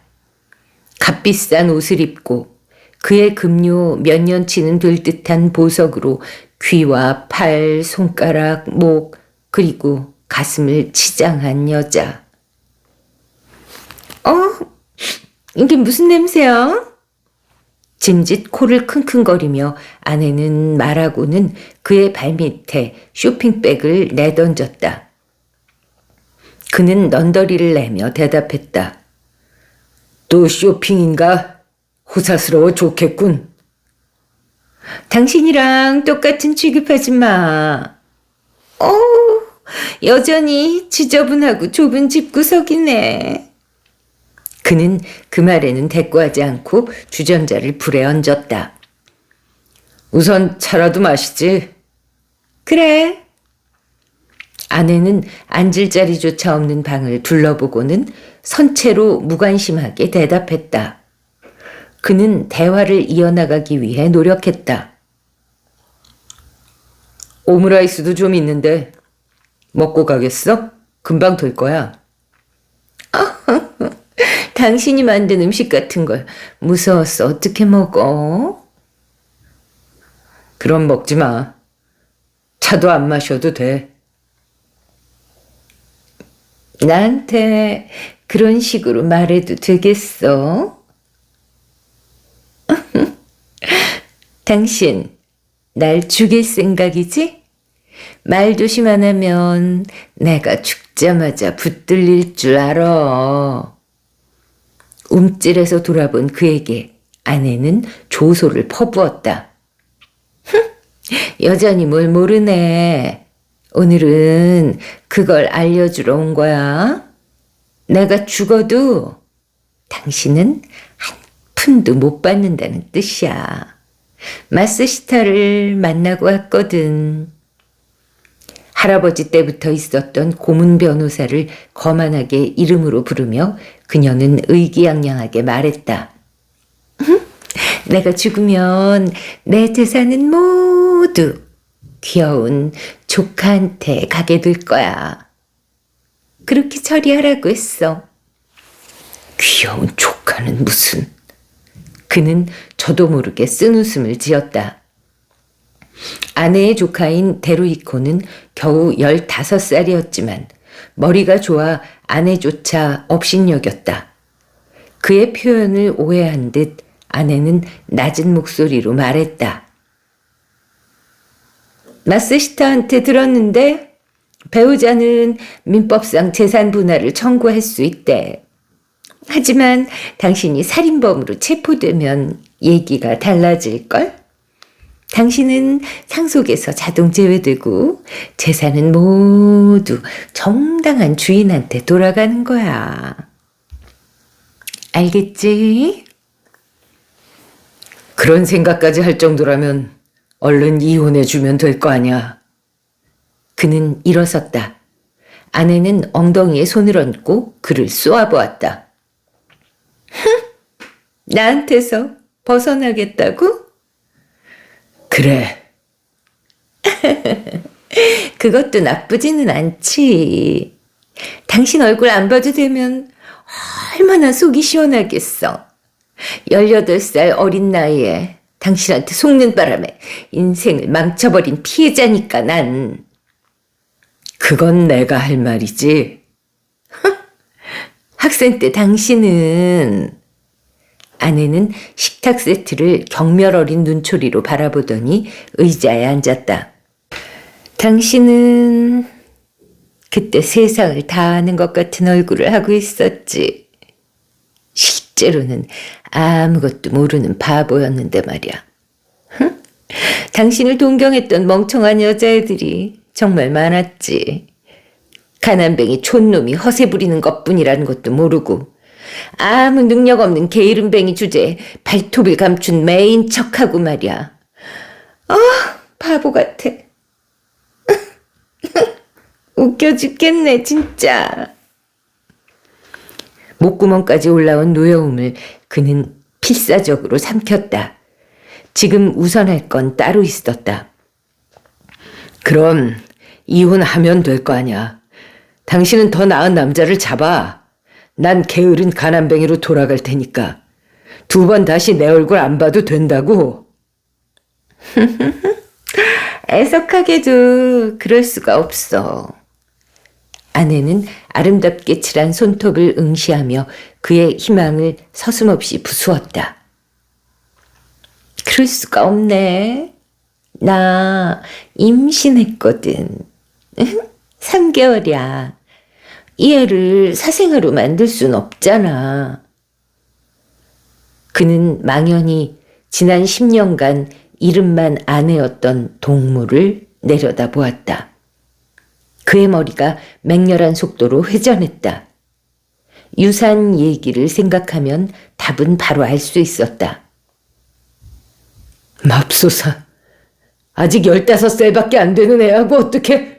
값비싼 옷을 입고 그의 급료 몇 년치는 될 듯한 보석으로 귀와 팔, 손가락, 목, 그리고 가슴을 치장한 여자. 이게 무슨 냄새야? 짐짓 코를 킁킁거리며 아내는 말하고는 그의 발밑에 쇼핑백을 내던졌다. 그는 넌더리를 내며 대답했다. 또 쇼핑인가? 호사스러워 좋겠군. 당신이랑 똑같은 취급하지 마. 여전히 지저분하고 좁은 집구석이네. 그는 그 말에는 대꾸하지 않고 주전자를 불에 얹었다. 우선 차라도 마시지. 그래. 아내는 앉을 자리조차 없는 방을 둘러보고는 선체로 무관심하게 대답했다. 그는 대화를 이어나가기 위해 노력했다. 오므라이스도 좀 있는데 먹고 가겠어? 금방 될 거야. 당신이 만든 음식 같은 걸 무서워서 어떻게 먹어? 그럼 먹지 마. 차도 안 마셔도 돼. 나한테 그런 식으로 말해도 되겠어? 당신 날 죽일 생각이지? 말 조심 안 하면 내가 죽자마자 붙들릴 줄 알아. 움찔해서 돌아본 그에게 아내는 조소를 퍼부었다. 여전히 뭘 모르네. 오늘은 그걸 알려주러 온 거야. 내가 죽어도 당신은 한 푼도 못 받는다는 뜻이야. 마스시타를 만나고 왔거든. 할아버지 때부터 있었던 고문 변호사를 거만하게 이름으로 부르며 그녀는 의기양양하게 말했다. 내가 죽으면 내 재산은 모두 귀여운 조카한테 가게 될 거야. 그렇게 처리하라고 했어. 귀여운 조카는 무슨... 그는 저도 모르게 쓴웃음을 지었다. 아내의 조카인 데루히코는 겨우 15살이었지만 머리가 좋아 아내조차 업신여겼다. 그의 표현을 오해한 듯 아내는 낮은 목소리로 말했다. 마스시타한테 들었는데 배우자는 민법상 재산 분할을 청구할 수 있대. 하지만 당신이 살인범으로 체포되면 얘기가 달라질걸? 당신은 상속에서 자동 제외되고 재산은 모두 정당한 주인한테 돌아가는 거야. 알겠지? 그런 생각까지 할 정도라면 얼른 이혼해주면 될 거 아니야. 그는 일어섰다. 아내는 엉덩이에 손을 얹고 그를 쏘아보았다. 나한테서 벗어나겠다고? 그래. 그것도 나쁘지는 않지. 당신 얼굴 안 봐도 되면 얼마나 속이 시원하겠어. 18살 어린 나이에 당신한테 속는 바람에 인생을 망쳐버린 피해자니까 난. 그건 내가 할 말이지. 학생 때 당신은... 아내는 식탁 세트를 경멸 어린 눈초리로 바라보더니 의자에 앉았다. 당신은 그때 세상을 다 아는 것 같은 얼굴을 하고 있었지. 실제로는 아무것도 모르는 바보였는데 말이야. 당신을 동경했던 멍청한 여자애들이 정말 많았지. 가난뱅이 촌놈이 허세 부리는 것뿐이라는 것도 모르고 아무 능력 없는 게으름뱅이 주제에 발톱을 감춘 매인 척하고 말이야. 바보 같아. 웃겨 죽겠네 진짜. 목구멍까지 올라온 노여움을 그는 필사적으로 삼켰다. 지금 우선할 건 따로 있었다. 그럼 이혼하면 될 거 아니야. 당신은 더 나은 남자를 잡아. 난 게으른 가난뱅이로 돌아갈 테니까. 2번 다시 내 얼굴 안 봐도 된다고. 애석하게도 그럴 수가 없어. 아내는 아름답게 칠한 손톱을 응시하며 그의 희망을 서슴없이 부수었다. 그럴 수가 없네. 나 임신했거든. 3개월이야. 이 애를 사생아로 만들 순 없잖아. 그는 망연히 지난 10년간 이름만 아내였던 동물을 내려다보았다. 그의 머리가 맹렬한 속도로 회전했다. 유산 얘기를 생각하면 답은 바로 알 수 있었다. 맙소사. 아직 15살밖에 안 되는 애하고 어떻게...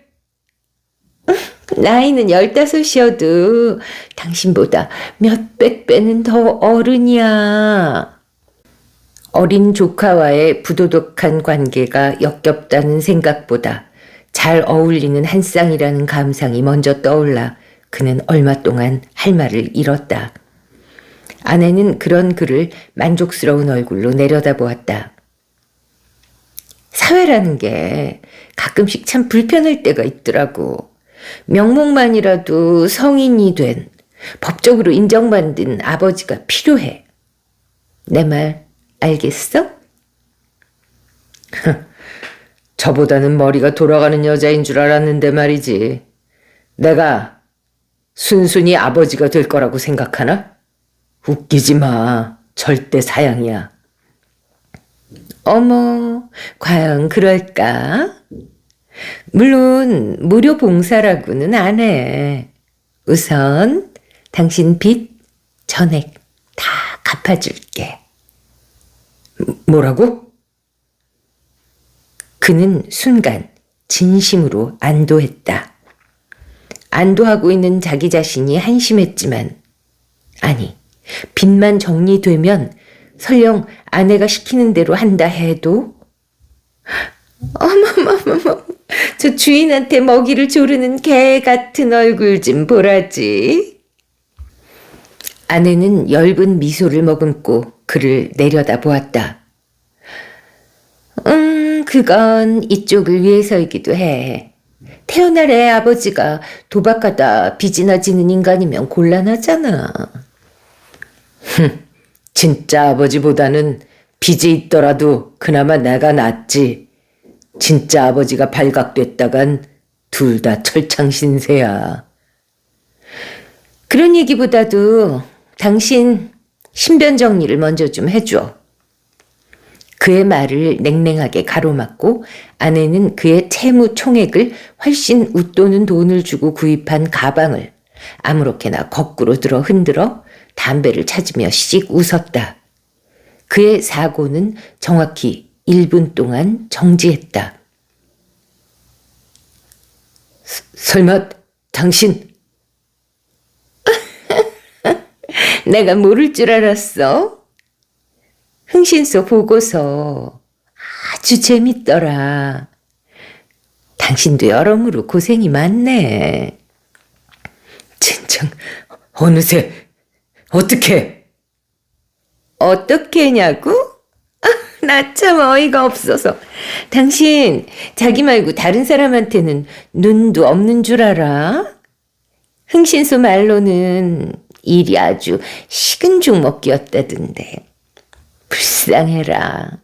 나이는 15이어도 당신보다 몇백 배는 더 어른이야. 어린 조카와의 부도덕한 관계가 역겹다는 생각보다 잘 어울리는 한 쌍이라는 감상이 먼저 떠올라 그는 얼마 동안 할 말을 잃었다. 아내는 그런 그를 만족스러운 얼굴로 내려다보았다. 사회라는 게 가끔씩 참 불편할 때가 있더라고. 명목만이라도 성인이 된, 법적으로 인정받은 아버지가 필요해. 내 말 알겠어? 저보다는 머리가 돌아가는 여자인 줄 알았는데 말이지. 내가 순순히 아버지가 될 거라고 생각하나? 웃기지 마. 절대 사양이야. 어머, 과연 그럴까? 물론 무료 봉사라고는 안 해. 우선 당신 빚 전액 다 갚아줄게. 뭐라고? 그는 순간 진심으로 안도했다. 안도하고 있는 자기 자신이 한심했지만, 아니, 빚만 정리되면 설령 아내가 시키는 대로 한다 해도, 어머머머머, 저 주인한테 먹이를 조르는 개 같은 얼굴 좀 보라지. 아내는 엷은 미소를 머금고 그를 내려다보았다. 그건 이쪽을 위해서이기도 해. 태어날 애 아버지가 도박하다 빚이나 지는 인간이면 곤란하잖아. 진짜 아버지보다는 빚이 있더라도 그나마 내가 낫지. 진짜 아버지가 발각됐다간 둘 다 철창신세야. 그런 얘기보다도 당신 신변 정리를 먼저 좀 해줘. 그의 말을 냉랭하게 가로막고 아내는 그의 채무 총액을 훨씬 웃도는 돈을 주고 구입한 가방을 아무렇게나 거꾸로 들어 흔들어 담배를 찾으며 씩 웃었다. 그의 사고는 정확히 1분 동안 정지했다. 설마 당신... 내가 모를 줄 알았어? 흥신소 보고서 아주 재밌더라. 당신도 여러모로 고생이 많네. 진정 어느새 어떻게 어떻게냐고? 나 참 어이가 없어서. 당신 자기 말고 다른 사람한테는 눈도 없는 줄 알아? 흥신소 말로는 일이 아주 식은 죽 먹기였다던데. 불쌍해라.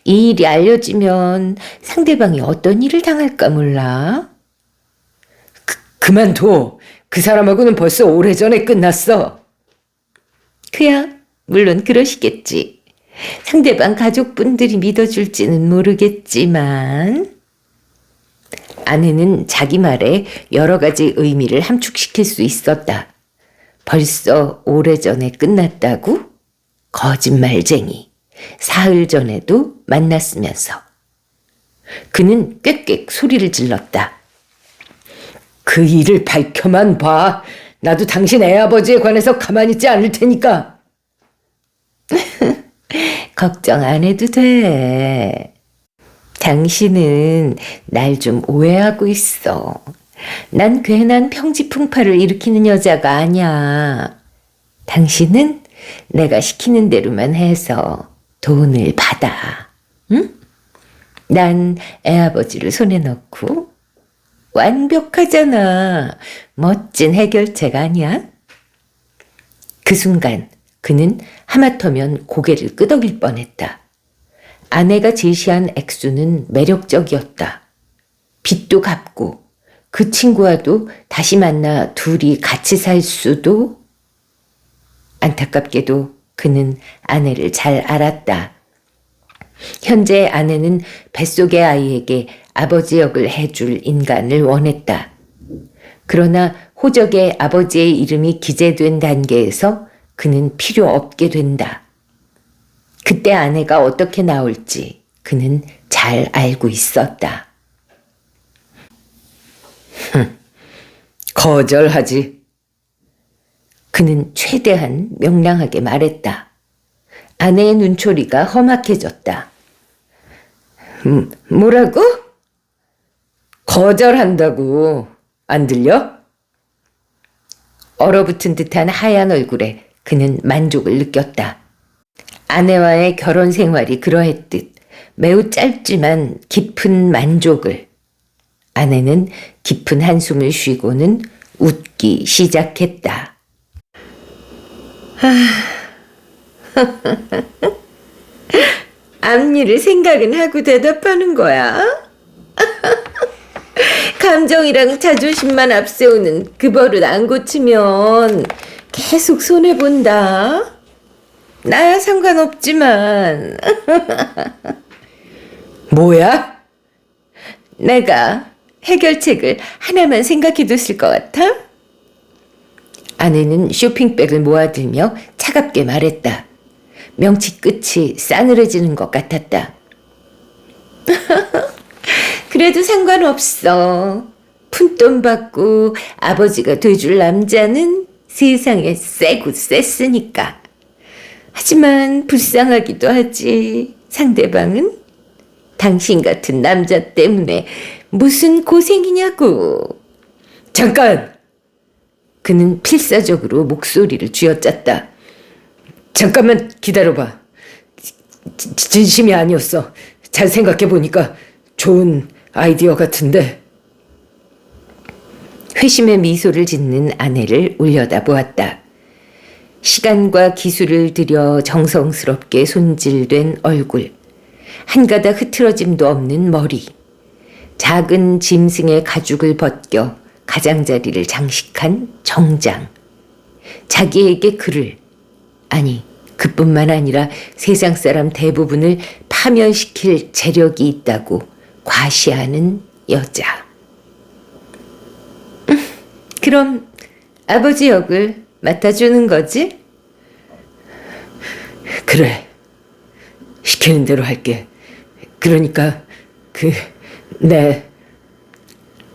이 일이 알려지면 상대방이 어떤 일을 당할까 몰라. 그만둬. 그 사람하고는 벌써 오래전에 끝났어. 그야 물론 그러시겠지. 상대방 가족분들이 믿어줄지는 모르겠지만. 아내는 자기 말에 여러 가지 의미를 함축시킬 수 있었다. 벌써 오래전에 끝났다고? 거짓말쟁이. 사흘 전에도 만났으면서. 그는 꽥꽥 소리를 질렀다. 그 일을 밝혀만 봐. 나도 당신 애아버지에 관해서 가만히 있지 않을 테니까. 걱정 안 해도 돼. 당신은 날 좀 오해하고 있어. 난 괜한 평지풍파를 일으키는 여자가 아니야. 당신은 내가 시키는 대로만 해서 돈을 받아. 응? 난 애아버지를 손에 넣고 완벽하잖아. 멋진 해결책 아니야? 그 순간 그는 하마터면 고개를 끄덕일 뻔했다. 아내가 제시한 액수는 매력적이었다. 빚도 갚고 그 친구와도 다시 만나 둘이 같이 살 수도. 안타깝게도 그는 아내를 잘 알았다. 현재 아내는 뱃속의 아이에게 아버지 역을 해줄 인간을 원했다. 그러나 호적에 아버지의 이름이 기재된 단계에서 그는 필요 없게 된다. 그때 아내가 어떻게 나올지 그는 잘 알고 있었다. 거절하지. 그는 최대한 명랑하게 말했다. 아내의 눈초리가 험악해졌다. 뭐라고? 거절한다고. 안 들려? 얼어붙은 듯한 하얀 얼굴에 그는 만족을 느꼈다. 아내와의 결혼 생활이 그러했듯 매우 짧지만 깊은 만족을. 아내는 깊은 한숨을 쉬고는 웃기 시작했다. 앞일을 생각은 하고 대답하는 거야? 감정이랑 자존심만 앞세우는 그 버릇 안 고치면 계속 손해본다. 나야 상관없지만. 뭐야? 내가 해결책을 하나만 생각해뒀을 것 같아? 아내는 쇼핑백을 모아들며 차갑게 말했다. 명치 끝이 싸늘해지는 것 같았다. 그래도 상관없어. 푼돈 받고 아버지가 돼줄 남자는 세상에 세고 셌으니까. 하지만 불쌍하기도 하지. 상대방은 당신 같은 남자 때문에 무슨 고생이냐고. 잠깐! 그는 필사적으로 목소리를 쥐어짰다. 잠깐만 기다려봐. 진심이 아니었어. 잘 생각해보니까 좋은 아이디어 같은데. 회심의 미소를 짓는 아내를 올려다보았다. 시간과 기술을 들여 정성스럽게 손질된 얼굴, 한 가닥 흐트러짐도 없는 머리, 작은 짐승의 가죽을 벗겨 가장자리를 장식한 정장, 자기에게 그를, 아니 그뿐만 아니라 세상 사람 대부분을 파멸시킬 재력이 있다고 과시하는 여자. 그럼 아버지 역을 맡아주는 거지? 그래. 시키는 대로 할게. 그러니까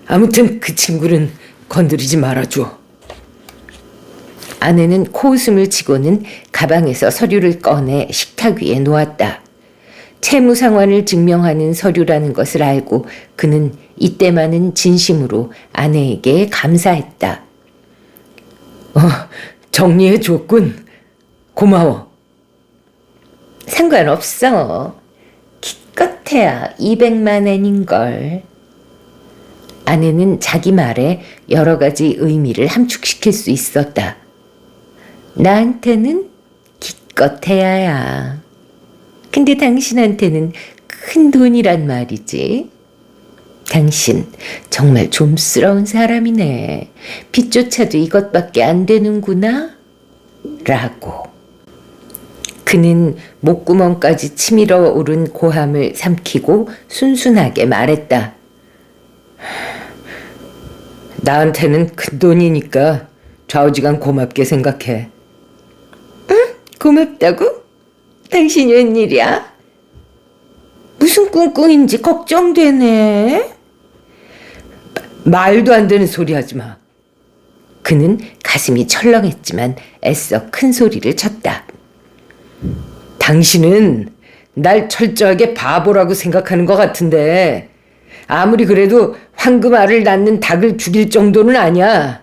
아무튼 그 친구는 건드리지 말아줘. 아내는 코웃음을 치고는 가방에서 서류를 꺼내 식탁 위에 놓았다. 채무 상환을 증명하는 서류라는 것을 알고 그는 이때만은 진심으로 아내에게 감사했다. 정리해 줬군. 고마워. 상관없어. 기껏해야 200만 엔인걸. 아내는 자기 말에 여러 가지 의미를 함축시킬 수 있었다. 나한테는 기껏해야야. 근데 당신한테는 큰 돈이란 말이지. 당신 정말 좀스러운 사람이네. 빚조차도 이것밖에 안 되는구나. 라고. 그는 목구멍까지 치밀어 오른 고함을 삼키고 순순하게 말했다. 나한테는 큰 돈이니까 좌우지간 고맙게 생각해. 응? 고맙다고? 당신이 웬일이야? 무슨 꿍꿍인지 걱정되네. 말도 안 되는 소리 하지 마. 그는 가슴이 철렁했지만 애써 큰 소리를 쳤다. 당신은 날 철저하게 바보라고 생각하는 것 같은데 아무리 그래도 황금알을 낳는 닭을 죽일 정도는 아니야.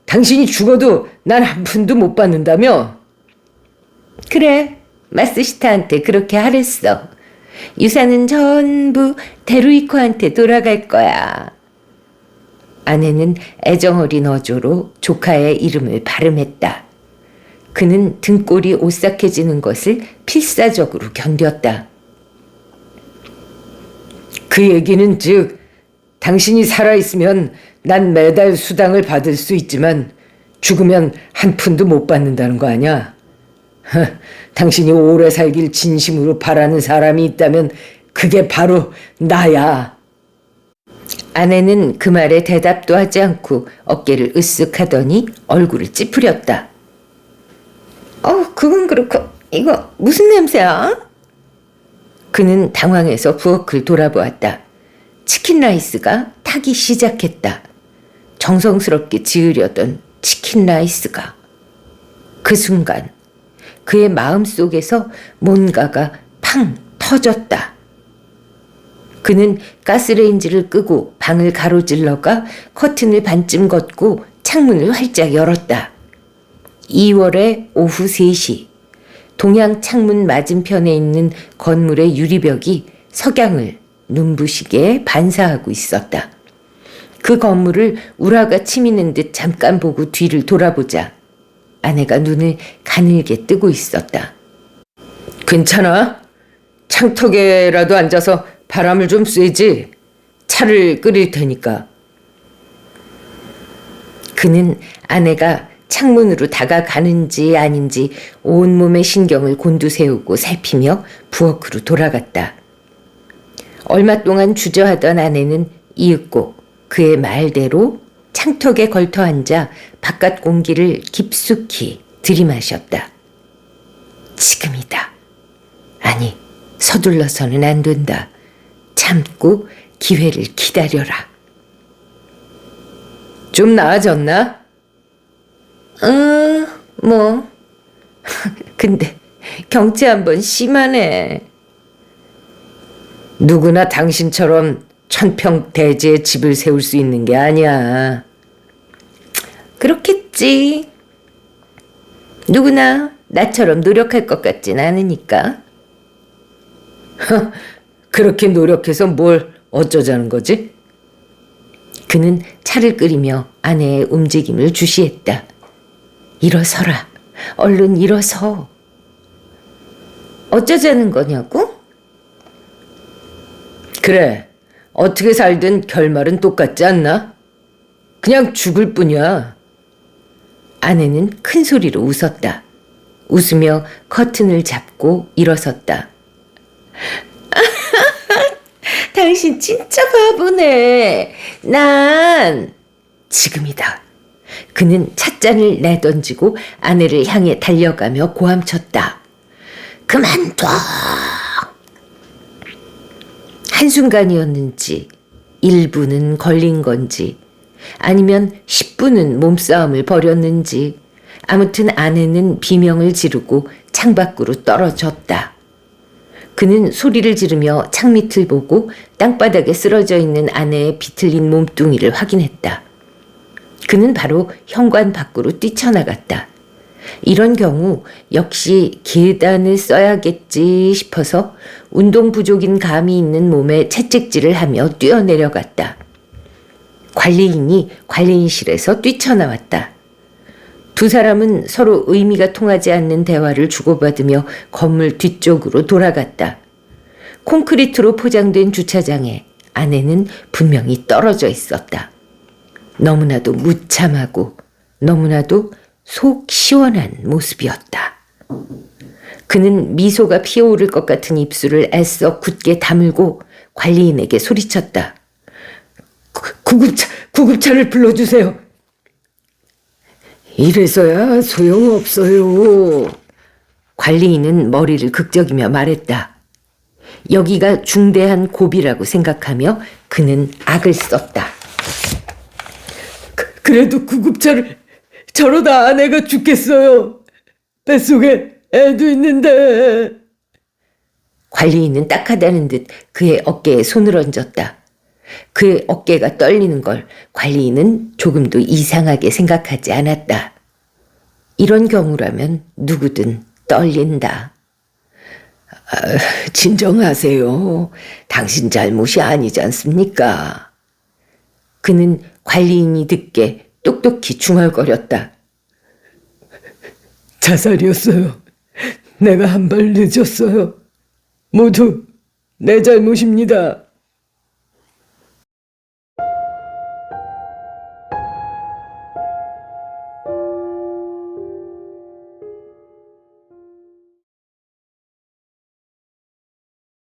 당신이 죽어도 난 한 푼도 못 받는다며? 그래, 마스시타한테 그렇게 하랬어. 유산은 전부 데루이코한테 돌아갈 거야. 아내는 애정어린 어조로 조카의 이름을 발음했다. 그는 등골이 오싹해지는 것을 필사적으로 견뎠다. 그 얘기는 즉 당신이 살아있으면 난 매달 수당을 받을 수 있지만 죽으면 한 푼도 못 받는다는 거 아니야? 당신이 오래 살길 진심으로 바라는 사람이 있다면 그게 바로 나야. 아내는 그 말에 대답도 하지 않고 어깨를 으쓱하더니 얼굴을 찌푸렸다. 그건 그렇고 이거 무슨 냄새야? 그는 당황해서 부엌을 돌아보았다. 치킨 라이스가 타기 시작했다. 정성스럽게 지으려던 치킨 라이스가. 그 순간 그의 마음속에서 뭔가가 팡 터졌다. 그는 가스레인지를 끄고 방을 가로질러가 커튼을 반쯤 걷고 창문을 활짝 열었다. 2월의 오후 3시, 동양 창문 맞은편에 있는 건물의 유리벽이 석양을 눈부시게 반사하고 있었다. 그 건물을 우라가 치미는 듯 잠깐 보고 뒤를 돌아보자 아내가 눈을 가늘게 뜨고 있었다. 괜찮아? 창턱에라도 앉아서 바람을 좀 쐬지. 차를 끓일 테니까. 그는 아내가 창문으로 다가가는지 아닌지 온몸의 신경을 곤두세우고 살피며 부엌으로 돌아갔다. 얼마 동안 주저하던 아내는 이윽고 그의 말대로 창턱에 걸터 앉아 바깥 공기를 깊숙이 들이마셨다. 지금이다. 아니, 서둘러서는 안 된다. 참고 기회를 기다려라. 좀 나아졌나? 뭐. 근데 경치 한번 심하네. 누구나 당신처럼 천평대지에 집을 세울 수 있는 게 아니야. 그렇겠지. 누구나 나처럼 노력할 것 같진 않으니까. 그렇게 노력해서 뭘 어쩌자는 거지? 그는 차를 끓이며 아내의 움직임을 주시했다. 일어서라. 얼른 일어서. 어쩌자는 거냐고? 그래, 어떻게 살든 결말은 똑같지 않나? 그냥 죽을 뿐이야. 아내는 큰 소리로 웃었다. 웃으며 커튼을 잡고 일어섰다. 당신 진짜 바보네. 난 지금이다. 그는 찻잔을 내던지고 아내를 향해 달려가며 고함쳤다. 그만둬. 한순간이었는지 1분은 걸린 건지 아니면 10분은 몸싸움을 벌였는지 아무튼 아내는 비명을 지르고 창밖으로 떨어졌다. 그는 소리를 지르며 창밑을 보고 땅바닥에 쓰러져 있는 아내의 비틀린 몸뚱이를 확인했다. 그는 바로 현관 밖으로 뛰쳐나갔다. 이런 경우 역시 계단을 써야겠지 싶어서 운동 부족인 감이 있는 몸에 채찍질을 하며 뛰어내려갔다. 관리인이 관리인실에서 뛰쳐나왔다. 두 사람은 서로 의미가 통하지 않는 대화를 주고받으며 건물 뒤쪽으로 돌아갔다. 콘크리트로 포장된 주차장에 아내는 분명히 떨어져 있었다. 너무나도 무참하고 너무나도 속 시원한 모습이었다. 그는 미소가 피어오를 것 같은 입술을 애써 굳게 다물고 관리인에게 소리쳤다. 구급차를 불러주세요. 이래서야 소용없어요. 관리인은 머리를 극적이며 말했다. 여기가 중대한 고비라고 생각하며 그는 악을 썼다. 그래도 구급차를 저러다 아내가 죽겠어요. 뱃속에 애도 있는데. 관리인은 딱하다는 듯 그의 어깨에 손을 얹었다. 그의 어깨가 떨리는 걸 관리인은 조금도 이상하게 생각하지 않았다. 이런 경우라면 누구든 떨린다. 진정하세요. 당신 잘못이 아니지 않습니까? 그는 관리인이 듣게 똑똑히 중얼거렸다. 자살이었어요. 내가 한 발 늦었어요. 모두 내 잘못입니다.